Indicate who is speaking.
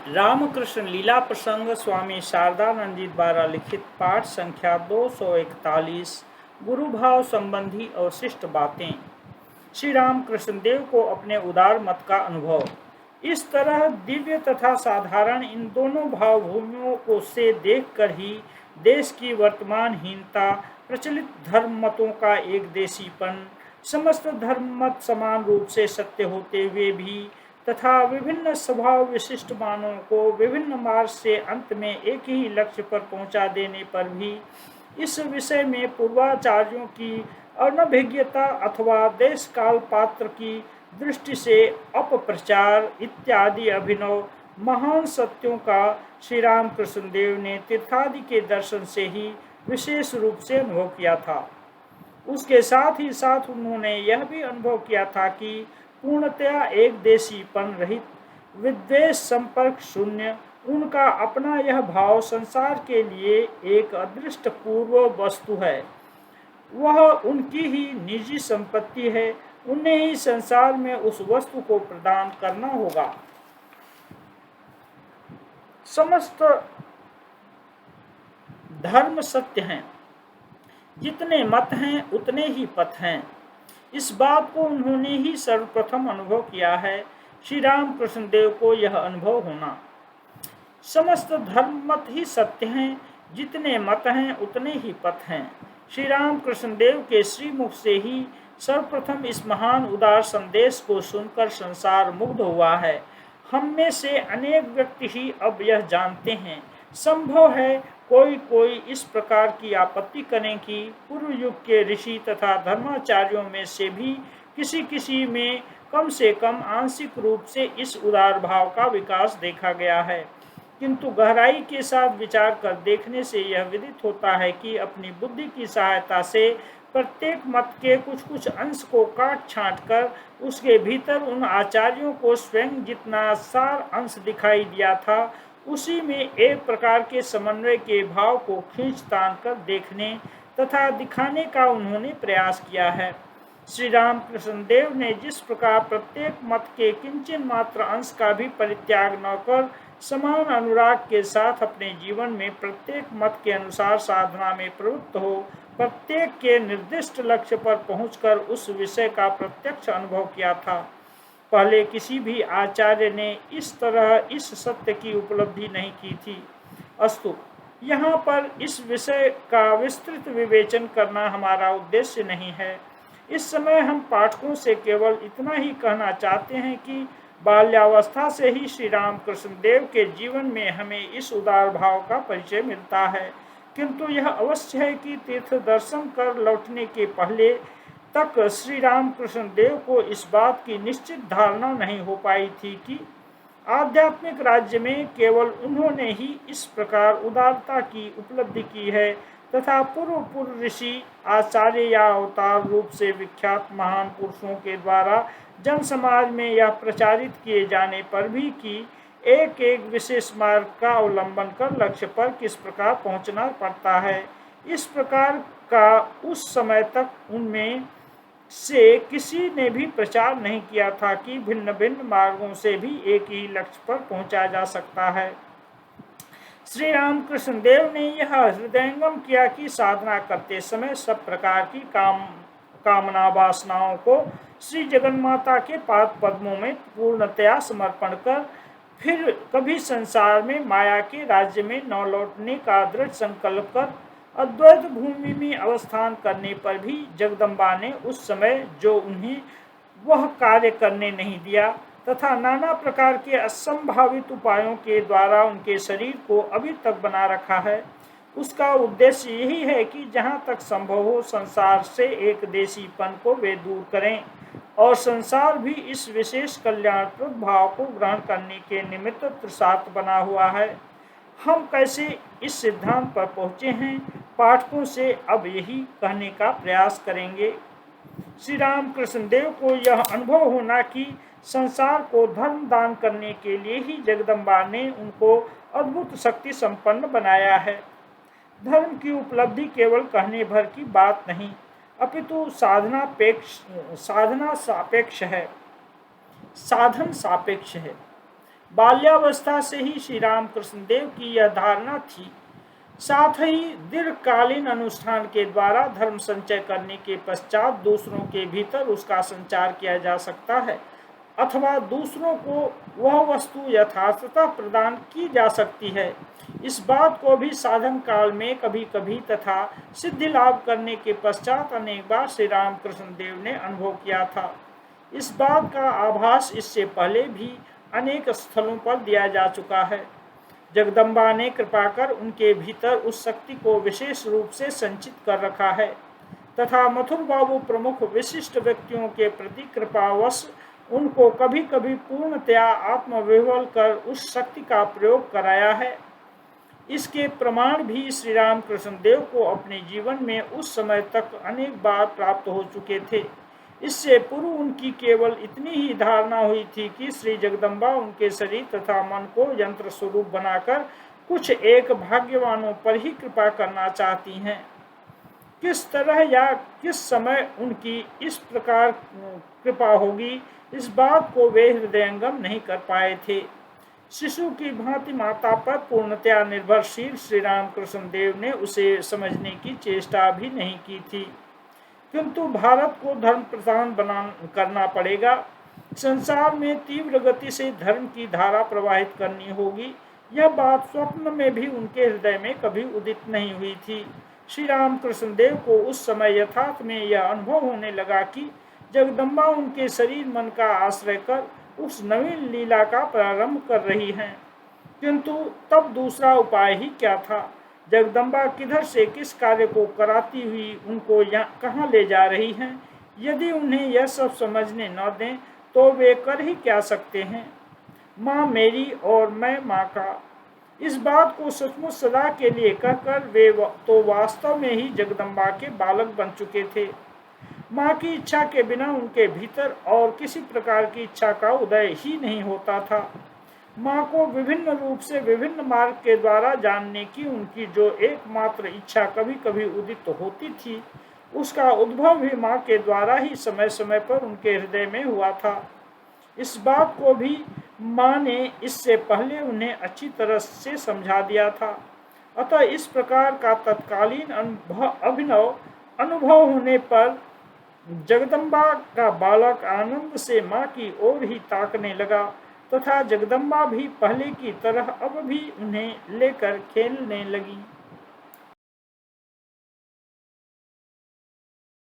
Speaker 1: रामकृष्ण लीला प्रसंग स्वामी शारदानंद जी द्वारा लिखित पाठ संख्या 241 गुरु भाव संबंधी अवशिष्ट बातें। श्री रामकृष्ण देव को अपने उदार मत का अनुभव। इस तरह दिव्य तथा साधारण इन दोनों भावभूमियों को से देखकर ही देश की वर्तमान हीनता, प्रचलित धर्म मतों का एक देशीपन, समस्त धर्म मत समान रूप से सत्य होते हुए भी तथा विभिन्न स्वभाव विशिष्ट मानों को विभिन्न मार्ग से अंत में एक ही लक्ष्य पर पहुंचा देने पर भी इस विषय में पूर्वाचार्यों की अनभिज्ञता अथवा देश काल पात्र की दृष्टि से अपप्रचार इत्यादि अभिनव महान सत्यों का श्री रामकृष्ण देव ने तीर्थादि के दर्शन से ही विशेष रूप से अनुभव किया था। उसके साथ ही साथ उन्होंने यह भी अनुभव किया था कि पूर्णतया एक देशीपन रहित, विद्वेष संपर्क शून्य उनका अपना यह भाव संसार के लिए एक अदृष्ट पूर्व वस्तु है। वह उनकी ही निजी संपत्ति है, उन्हें ही संसार में उस वस्तु को प्रदान करना होगा। समस्त धर्म सत्य हैं, जितने मत हैं उतने ही पथ हैं। इस बात को उन्होंने ही सर्वप्रथम अनुभव किया है। श्री रामकृष्ण देव को यह अनुभव होना। समस्त धर्म मत ही सत्य हैं, जितने मत हैं उतने ही पथ हैं। श्री रामकृष्ण देव के श्रीमुख से ही सर्वप्रथम इस महान उदार संदेश को सुनकर संसार मुग्ध हुआ है। हम में से अनेक व्यक्ति ही अब यह जानते हैं। संभव है कोई कोई इस प्रकार की आपत्ति करें कि पूर्व युग के ऋषि तथा धर्माचार्यों में से भी किसी किसी में कम से कम आंशिक रूप से इस उदार भाव का विकास देखा गया है, किंतु गहराई के साथ विचार कर देखने से यह विदित होता है कि अपनी बुद्धि की सहायता से प्रत्येक मत के कुछ कुछ अंश को काट छांट कर उसके भीतर उन आचार्यों को स्वयं जितना सार अंश दिखाई दिया था, उसी में एक प्रकार के समन्वय के भाव को खींच तान कर देखने तथा दिखाने का उन्होंने प्रयास किया है। श्री रामकृष्ण देव ने जिस प्रकार प्रत्येक मत के किंचन मात्र अंश का भी परित्याग न कर समान अनुराग के साथ अपने जीवन में प्रत्येक मत के अनुसार साधना में प्रवृत्त हो प्रत्येक के निर्दिष्ट लक्ष्य पर पहुंचकर उस विषय का प्रत्यक्ष अनुभव किया था, पहले किसी भी आचार्य ने इस तरह इस सत्य की उपलब्धि नहीं की थी। अस्तु, यहाँ पर इस विषय का विस्तृत विवेचन करना हमारा उद्देश्य नहीं है। इस समय हम पाठकों से केवल इतना ही कहना चाहते हैं कि बाल्यावस्था से ही श्री रामकृष्ण देव के जीवन में हमें इस उदार भाव का परिचय मिलता है, किंतु यह अवश्य है कि तीर्थ दर्शन कर लौटने के पहले तक श्री रामकृष्ण देव को इस बात की निश्चित धारणा नहीं हो पाई थी कि आध्यात्मिक राज्य में केवल उन्होंने ही इस प्रकार उदारता की उपलब्धि की है तथा पूर्व ऋषि आचार्य या अवतार रूप से विख्यात महान पुरुषों के द्वारा जन समाज में यह प्रचारित किए जाने पर भी कि एक एक विशेष मार्ग का अवलंबन कर लक्ष्य पर किस प्रकार पहुंचना पड़ता है। इस प्रकार का उस समय तक उनमें से किसी ने भी प्रचार नहीं किया था कि भिन्न भिन्न मार्गों से भी एक ही लक्ष्य पर पहुंचा जा सकता है। श्री रामकृष्ण देव ने यह हृदयंगम किया कि साधना करते समय सब प्रकार की कामना वासनाओं को श्री जगन्माता के पाद पद्मों में पूर्णतया समर्पण कर फिर कभी संसार में माया के राज्य में न लौटने का दृढ़ संकल्प कर अद्वैत भूमि में अवस्थान करने पर भी जगदम्बा ने उस समय जो उन्हें वह कार्य करने नहीं दिया तथा नाना प्रकार के असंभावित उपायों के द्वारा उनके शरीर को अभी तक बना रखा है, उसका उद्देश्य यही है कि जहाँ तक संभव हो संसार से एक देशीपन को वे दूर करें और संसार भी इस विशेष कल्याणप्रद भाव को ग्रहण करने के निमित्त प्रसाद बना हुआ है। हम कैसे इस सिद्धांत पर पहुँचे हैं, पाठकों से अब यही कहने का प्रयास करेंगे। श्री रामकृष्ण देव को यह अनुभव होना कि संसार को धर्म दान करने के लिए ही जगदम्बा ने उनको अद्भुत शक्ति संपन्न बनाया है। धर्म की उपलब्धि केवल कहने भर की बात नहीं, अपितु साधन सापेक्ष है। बाल्यावस्था से ही श्री रामकृष्ण देव की यह धारणा थी। साथ ही दीर्घकालीन अनुष्ठान के द्वारा धर्म संचय करने के पश्चात दूसरों के भीतर उसका संचार किया जा सकता है, अथवा दूसरों को वह वस्तु यथार्थता प्रदान की जा सकती है। इस बात को भी साधन काल में कभी कभी तथा सिद्धि लाभ करने के पश्चात अनेक बार श्री रामकृष्ण देव ने अनुभव किया था। इस बात का आभास इससे पहले भी अनेक स्थलों पर दिया जा चुका है। जगदम्बा ने कृपा कर उनके भीतर उस शक्ति को विशेष रूप से संचित कर रखा है तथा मथुर बाबू प्रमुख विशिष्ट व्यक्तियों के प्रति कृपावश उनको कभी कभी पूर्णतया आत्मविह्वल कर उस शक्ति का प्रयोग कराया है। इसके प्रमाण भी श्री रामकृष्ण देव को अपने जीवन में उस समय तक अनेक बार प्राप्त हो चुके थे। इससे पूर्व उनकी केवल इतनी ही धारणा हुई थी कि श्री जगदम्बा उनके शरीर तथा मन को यंत्र स्वरूप बनाकर कुछ एक भाग्यवानों पर ही कृपा करना चाहती हैं। किस तरह या किस समय उनकी इस प्रकार कृपा होगी, इस बात को वे हृदयंगम नहीं कर पाए थे। शिशु की भांति माता पर पूर्णतया निर्भरशील श्री रामकृष्ण देव ने उसे समझने की चेष्टा भी नहीं की थी। किंतु भारत को धर्म प्रधान करना पड़ेगा। संसार में तीव्र गति से धर्म की धारा प्रवाहित करनी होगी। यह बात स्वप्न में भी उनके हृदय में कभी उदित नहीं हुई थी। श्री रामकृष्ण देव को उस समय यथार्थ में यह अनुभव होने लगा कि जगदम्बा उनके शरीर मन का आश्रय कर उस नवीन लीला का प्रारंभ कर रही हैं। किंतु तब दूसरा उपाय ही क्या था? जगदम्बा किधर से किस कार्य को कराती हुई उनको यहाँ कहाँ ले जा रही हैं? यदि उन्हें यह सब समझने न दें तो वे कर ही क्या सकते हैं? माँ मेरी और मैं माँ का, इस बात को सचमुच सदा के लिए कहकर वे तो वास्तव में ही जगदम्बा के बालक बन चुके थे। माँ की इच्छा के बिना उनके भीतर और किसी प्रकार की इच्छा का उदय ही नहीं होता था। माँ को विभिन्न रूप से विभिन्न मार्ग के द्वारा जानने की उनकी जो एकमात्र इच्छा कभी कभी उदित होती थी, उसका उद्भव भी माँ के द्वारा ही समय समय पर उनके हृदय में हुआ था। इस बात को भी माँ ने इससे पहले उन्हें अच्छी तरह से समझा दिया था। अतः इस प्रकार का तत्कालीन अभिनव अनुभव होने पर जगदम्बा का बालक आनंद से माँ की ओर ही ताकने लगा तथा जगदम्बा भी पहले की तरह अब भी उन्हें लेकर खेलने लगी।